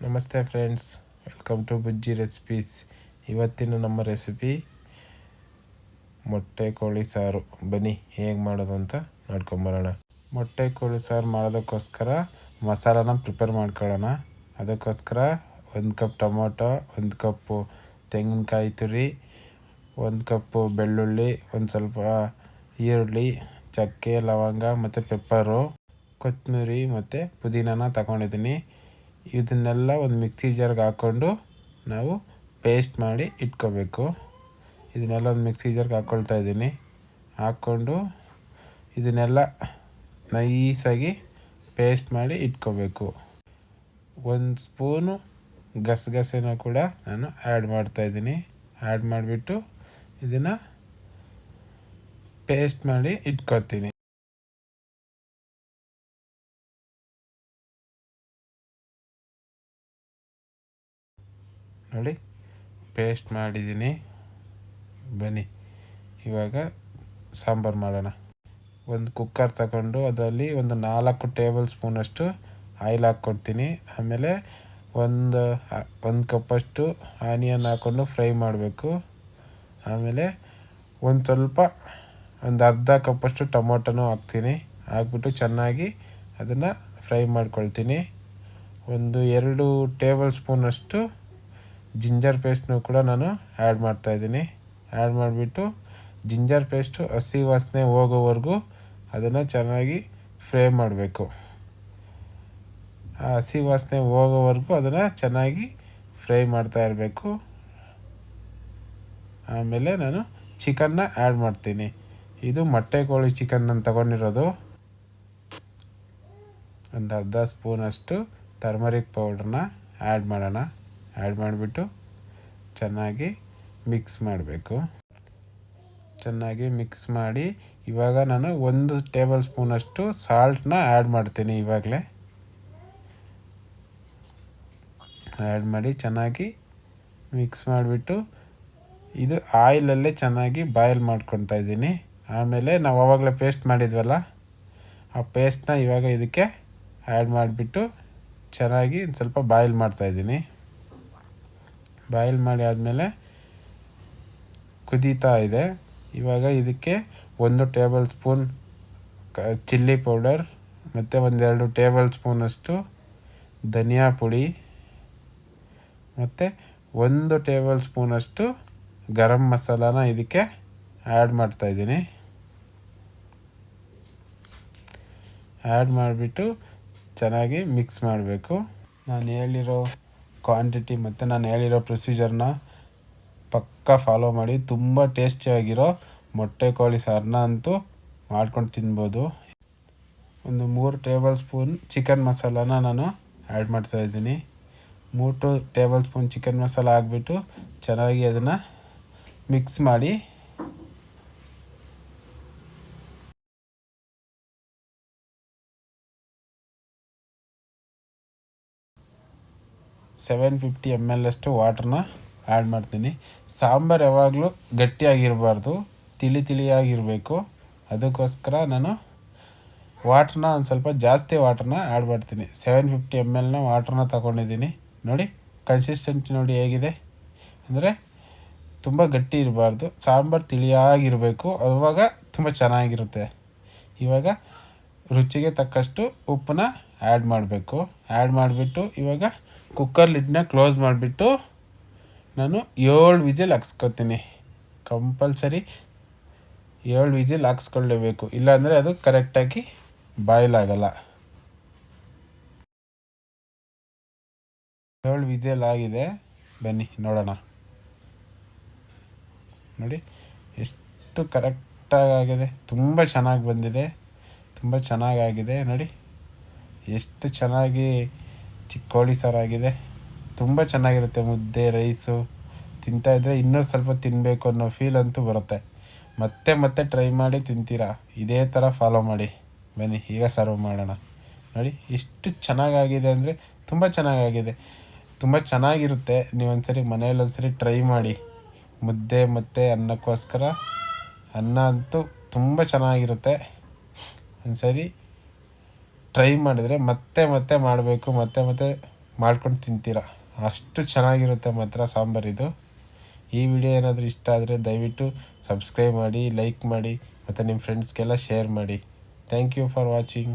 ನಮಸ್ತೆ friends, welcome to ಬುಜ್ಜಿ recipes. ಇವತ್ತಿನ ನಮ್ಮ ರೆಸಿಪಿ ಮೊಟ್ಟೆ ಕೋಳಿ ಸಾರು. ಬನ್ನಿ ಹೇಗೆ ಮಾಡೋದು ಅಂತ ನೋಡ್ಕೊಂಬರೋಣ. ಮೊಟ್ಟೆ ಕೋಳಿ ಸಾರು ಮಾಡೋದಕ್ಕೋಸ್ಕರ ಮಸಾಲಾನ ಪ್ರಿಪೇರ್ ಮಾಡ್ಕೊಳ್ಳೋಣ. ಅದಕ್ಕೋಸ್ಕರ 1 ಕಪ್ ಟೊಮೊಟೊ, 1 ಕಪ್ಪು ತೆಂಗಿನಕಾಯಿ ತುರಿ, 1 ಕಪ್ಪು ಬೆಳ್ಳುಳ್ಳಿ, ಒಂದು ಸ್ವಲ್ಪ ಈರುಳ್ಳಿ, ಚಕ್ಕೆ, ಲವಂಗ ಮತ್ತು ಪೆಪ್ಪರು, ಕೊತ್ತಂಬರಿ ಮತ್ತು ಪುದೀನಾನ ತಗೊಂಡಿದ್ದೀನಿ. ಇದನ್ನೆಲ್ಲ ಒಂದು ಮಿಕ್ಸಿ ಜಾರ್ಗೆ ಹಾಕ್ಕೊಂಡು ನಾವು ಪೇಸ್ಟ್ ಮಾಡಿ ಇಟ್ಕೋಬೇಕು. ಇದನ್ನೆಲ್ಲ ಒಂದು ಮಿಕ್ಸಿ ಜಾರ್ಗೆ ಹಾಕ್ಕೊಳ್ತಾ ಇದ್ದೀನಿ. ಹಾಕ್ಕೊಂಡು ಇದನ್ನೆಲ್ಲ ನೈಸಾಗಿ ಪೇಸ್ಟ್ ಮಾಡಿ ಇಟ್ಕೋಬೇಕು. 1 ಸ್ಪೂನು ಗಸಗಸೆನ ಕೂಡ ನಾನು ಆ್ಯಡ್ ಮಾಡ್ತಾಯಿದ್ದೀನಿ. ಆ್ಯಡ್ ಮಾಡಿಬಿಟ್ಟು ಇದನ್ನು ಪೇಸ್ಟ್ ಮಾಡಿ ಇಟ್ಕೊತೀನಿ. ನೋಡಿ, ಪೇಸ್ಟ್ ಮಾಡಿದ್ದೀನಿ. ಬನ್ನಿ ಇವಾಗ ಸಾಂಬಾರು ಮಾಡೋಣ. ಒಂದು ಕುಕ್ಕರ್ ತಗೊಂಡು ಅದರಲ್ಲಿ ಒಂದು 4 ಟೇಬಲ್ ಸ್ಪೂನಷ್ಟು ಆಯಿಲ್ ಹಾಕ್ಕೊಡ್ತೀನಿ. ಆಮೇಲೆ ಒಂದು ಕಪ್ಪಷ್ಟು ಆನಿಯನ್ ಹಾಕ್ಕೊಂಡು ಫ್ರೈ ಮಾಡಬೇಕು. ಆಮೇಲೆ ಒಂದು ಅರ್ಧ ಕಪ್ಪಷ್ಟು ಟೊಮೊಟೊನೂ ಹಾಕ್ತೀನಿ. ಹಾಕ್ಬಿಟ್ಟು ಚೆನ್ನಾಗಿ ಅದನ್ನು ಫ್ರೈ ಮಾಡ್ಕೊಳ್ತೀನಿ. 2 ಟೇಬಲ್ ಸ್ಪೂನಷ್ಟು ಜಿಂಜರ್ ಪೇಸ್ಟ್ನೂ ಕೂಡ ನಾನು ಆ್ಯಡ್ ಮಾಡ್ತಾಯಿದ್ದೀನಿ. ಆ್ಯಡ್ ಮಾಡಿಬಿಟ್ಟು ಜಿಂಜರ್ ಪೇಸ್ಟು ಹಸಿ ವಾಸನೆ ಹೋಗೋವರೆಗೂ ಅದನ್ನು ಚೆನ್ನಾಗಿ ಫ್ರೈ ಮಾಡಬೇಕು. ಆ ಹಸಿ ವಾಸನೆ ಹೋಗೋವರೆಗೂ ಅದನ್ನು ಚೆನ್ನಾಗಿ ಫ್ರೈ ಮಾಡ್ತಾ ಇರಬೇಕು. ಆಮೇಲೆ ನಾನು ಚಿಕನ್ನ ಆ್ಯಡ್ ಮಾಡ್ತೀನಿ. ಇದು ಮೊಟ್ಟೆ ಕೋಳಿ ಚಿಕನ್ ನಾನು ತಗೊಂಡಿರೋದು. ಒಂದು ಅರ್ಧ ಸ್ಪೂನಷ್ಟು ಟರ್ಮರಿಕ್ ಪೌಡ್ರನ್ನ ಆ್ಯಡ್ ಮಾಡೋಣ. ಆ್ಯಡ್ ಮಾಡಿಬಿಟ್ಟು ಚೆನ್ನಾಗಿ ಮಿಕ್ಸ್ ಮಾಡಬೇಕು. ಚೆನ್ನಾಗಿ ಮಿಕ್ಸ್ ಮಾಡಿ ಇವಾಗ ನಾನು 1 ಟೇಬಲ್ ಸ್ಪೂನಷ್ಟು ಸಾಲ್ಟನ್ನ ಆ್ಯಡ್ ಮಾಡ್ತೀನಿ. ಇವಾಗಲೇ ಆ್ಯಡ್ ಮಾಡಿ ಚೆನ್ನಾಗಿ ಮಿಕ್ಸ್ ಮಾಡಿಬಿಟ್ಟು ಇದು ಆಯಿಲಲ್ಲೇ ಚೆನ್ನಾಗಿ ಬಾಯ್ಲ್ ಮಾಡ್ಕೊತಾ ಇದ್ದೀನಿ. ಆಮೇಲೆ ನಾವು ಆವಾಗಲೇ ಪೇಸ್ಟ್ ಮಾಡಿದ್ವಲ್ಲ, ಆ ಪೇಸ್ಟ್ನ ಇವಾಗ ಇದಕ್ಕೆ ಆ್ಯಡ್ ಮಾಡಿಬಿಟ್ಟು ಚೆನ್ನಾಗಿ ಸ್ವಲ್ಪ ಬಾಯ್ಲ್ ಮಾಡ್ತಾಯಿದ್ದೀನಿ. ಬಾಯ್ಲ್ ಮಾಡಿ ಆದಮೇಲೆ ಕುದೀತಾ ಇದೆ. ಇವಾಗ ಇದಕ್ಕೆ 1 ಟೇಬಲ್ ಸ್ಪೂನ್ ಚಿಲ್ಲಿ ಪೌಡರ್ ಮತ್ತು 2 ಟೇಬಲ್ ಸ್ಪೂನಷ್ಟು ಧನಿಯಾ ಪುಡಿ ಮತ್ತು 1 ಟೇಬಲ್ ಸ್ಪೂನಷ್ಟು ಗರಂ ಮಸಾಲಾನ ಇದಕ್ಕೆ ಆ್ಯಡ್ ಮಾಡ್ತಾಯಿದ್ದೀನಿ. ಆ್ಯಡ್ ಮಾಡಿಬಿಟ್ಟು ಚೆನ್ನಾಗಿ ಮಿಕ್ಸ್ ಮಾಡಬೇಕು. ನಾನು ಹೇಳಿರೋ ಕ್ವಾಂಟಿಟಿ ಮತ್ತು ನಾನು ಹೇಳಿರೋ ಪ್ರೊಸೀಜರ್ನ ಪಕ್ಕಾ ಫಾಲೋ ಮಾಡಿ ತುಂಬ ಟೇಸ್ಟಿಯಾಗಿರೋ ಮೊಟ್ಟೆ ಕೋಳಿ ಸಾರನ್ನ ಅಂತೂ ಮಾಡ್ಕೊಂಡು ತಿನ್ಬೋದು. 3 ಟೇಬಲ್ ಸ್ಪೂನ್ ಚಿಕನ್ ಮಸಾಲಾನ ನಾನು ಆ್ಯಡ್ ಮಾಡ್ತಾಯಿದ್ದೀನಿ. 3 ಟೇಬಲ್ ಸ್ಪೂನ್ ಚಿಕನ್ ಮಸಾಲ ಹಾಕ್ಬಿಟ್ಟು ಚೆನ್ನಾಗಿ ಅದನ್ನು ಮಿಕ್ಸ್ ಮಾಡಿ $750 ml ಅಷ್ಟು ವಾಟ್ರನ್ನ ಆ್ಯಡ್ ಮಾಡ್ತೀನಿ. ಸಾಂಬಾರು ಯಾವಾಗಲೂ ಗಟ್ಟಿಯಾಗಿರಬಾರ್ದು, ತಿಳಿಯಾಗಿರಬೇಕು. ಅದಕ್ಕೋಸ್ಕರ ನಾನು ವಾಟ್ರನ್ನ ಒಂದು ಸ್ವಲ್ಪ ಜಾಸ್ತಿ ವಾಟ್ರನ್ನ ಆ್ಯಡ್ ಮಾಡ್ತೀನಿ. 750 ml ವಾಟ್ರನ್ನ ತಗೊಂಡಿದ್ದೀನಿ. ನೋಡಿ ಕನ್ಸಿಸ್ಟೆನ್ಸಿ ನೋಡಿ ಹೇಗಿದೆ ಅಂದರೆ ತುಂಬ ಗಟ್ಟಿ ಇರಬಾರ್ದು, ಸಾಂಬಾರು ತಿಳಿಯಾಗಿರಬೇಕು. ಆವಾಗ ತುಂಬ ಚೆನ್ನಾಗಿರುತ್ತೆ. ಇವಾಗ ರುಚಿಗೆ ತಕ್ಕಷ್ಟು ಉಪ್ಪನ್ನ ಆ್ಯಡ್ ಮಾಡಬೇಕು. ಆ್ಯಡ್ ಮಾಡಿಬಿಟ್ಟು ಇವಾಗ ಕುಕ್ಕರ್ ಲಿಡ್ನ ಕ್ಲೋಸ್ ಮಾಡಿಬಿಟ್ಟು ನಾನು 7 ವಿಸಿಲ್ ಹಾಕ್ಸ್ಕೊತೀನಿ. ಕಂಪಲ್ಸರಿ 7 ವಿಸಿಲ್ ಹಾಕ್ಸ್ಕೊಳ್ಳೇಬೇಕು, ಇಲ್ಲಾಂದರೆ ಅದು ಕರೆಕ್ಟಾಗಿ ಬಾಯ್ಲ್ ಆಗಲ್ಲ. 7 ವಿಸಿಲ್ ಆಗಿದೆ. ಬನ್ನಿ ನೋಡೋಣ. ನೋಡಿ ಎಷ್ಟು ಕರೆಕ್ಟಾಗಿದೆ, ತುಂಬ ಚೆನ್ನಾಗಿ ಬಂದಿದೆ, ತುಂಬ ಚೆನ್ನಾಗಾಗಿದೆ. ನೋಡಿ ಎಷ್ಟು ಚೆನ್ನಾಗಿ ಕೋಳಿ ಸಾರಾಗಿದೆ. ತುಂಬ ಚೆನ್ನಾಗಿರುತ್ತೆ. ಮುದ್ದೆ ರೈಸು ತಿಂತಾಯಿದ್ರೆ ಇನ್ನೂ ಸ್ವಲ್ಪ ತಿನ್ನಬೇಕು ಅನ್ನೋ ಫೀಲ್ ಅಂತೂ ಬರುತ್ತೆ. ಮತ್ತೆ ಟ್ರೈ ಮಾಡಿ ತಿಂತೀರಾ. ಇದೇ ಥರ ಫಾಲೋ ಮಾಡಿ. ಬನ್ನಿ ಈಗ ಸರ್ವ್ ಮಾಡೋಣ. ನೋಡಿ ಎಷ್ಟು ಚೆನ್ನಾಗಾಗಿದೆ ಅಂದರೆ ತುಂಬ ಚೆನ್ನಾಗಾಗಿದೆ, ತುಂಬ ಚೆನ್ನಾಗಿರುತ್ತೆ. ನೀವೊಂದ್ಸರಿ ಮನೆಯಲ್ಲಿ ಒಂದ್ಸರಿ ಟ್ರೈ ಮಾಡಿ. ಮುದ್ದೆ ಮತ್ತು ಅನ್ನಕ್ಕೋಸ್ಕರ ಅನ್ನ ಅಂತೂ ತುಂಬ ಚೆನ್ನಾಗಿರುತ್ತೆ. ಒಂದ್ಸರಿ ಟ್ರೈ ಮಾಡಿದರೆ ಮತ್ತೆ ಮಾಡಬೇಕು, ಮತ್ತೆ ಮಾಡ್ಕೊಂಡು ತಿಂತೀರ. ಅಷ್ಟು ಚೆನ್ನಾಗಿರುತ್ತೆ ಮಾತ್ರ ಸಾಂಬಾರಿದು. ಈ ವಿಡಿಯೋ ಏನಾದರೂ ಇಷ್ಟ ಆದರೆ ದಯವಿಟ್ಟು ಸಬ್ಸ್ಕ್ರೈಬ್ ಮಾಡಿ, ಲೈಕ್ ಮಾಡಿ ಮತ್ತು ನಿಮ್ಮ ಫ್ರೆಂಡ್ಸ್ಗೆಲ್ಲ ಶೇರ್ ಮಾಡಿ. Thank you for watching.